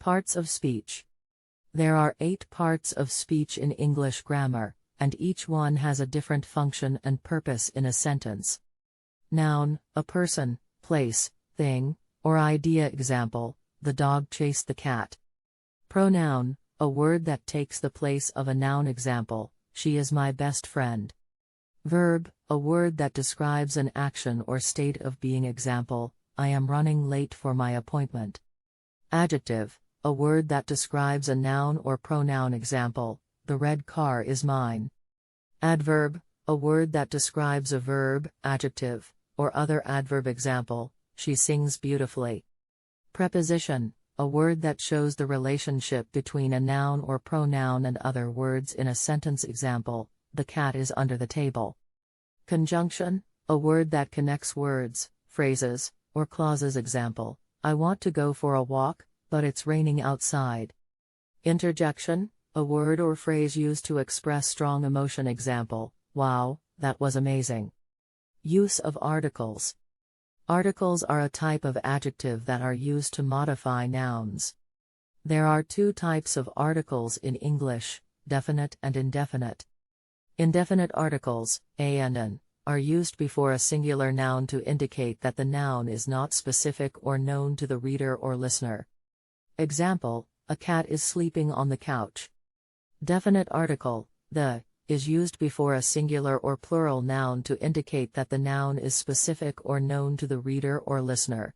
Parts of speech. There are 8 parts of speech in English grammar, and each one has a different function and purpose in a sentence. Noun, a person, place, thing, or idea. Example, the dog chased the cat. Pronoun, a word that takes the place of a noun. Example, she is my best friend. Verb, a word that describes an action or state of being. Example, I am running late for my appointment. Adjective, a word that describes a noun or pronoun. Example, the red car is mine. Adverb, a word that describes a verb, adjective, or other adverb. Example, she sings beautifully. Preposition, a word that shows the relationship between a noun or pronoun and other words in a sentence. Example, the cat is under the table. Conjunction, a word that connects words, phrases, or clauses. Example, I want to go for a walk, but it's raining outside. Interjection, a word or phrase used to express strong emotion. Example, wow, that was amazing. Use of articles. Articles are a type of adjective that are used to modify nouns. There are 2 types of articles in English, definite and indefinite. Indefinite articles, a and an, are used before a singular noun to indicate that the noun is not specific or known to the reader or listener. Example, a cat is sleeping on the couch. Definite article, the, is used before a singular or plural noun to indicate that the noun is specific or known to the reader or listener.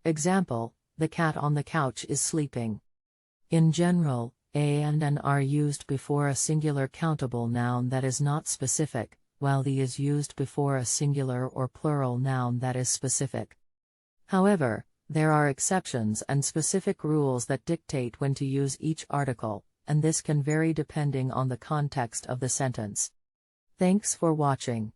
Example, the cat on the couch is sleeping. In general, a and an are used before a singular countable noun that is not specific, while the is used before a singular or plural noun that is specific. However, there are exceptions and specific rules that dictate when to use each article, and this can vary depending on the context of the sentence. Thanks for watching.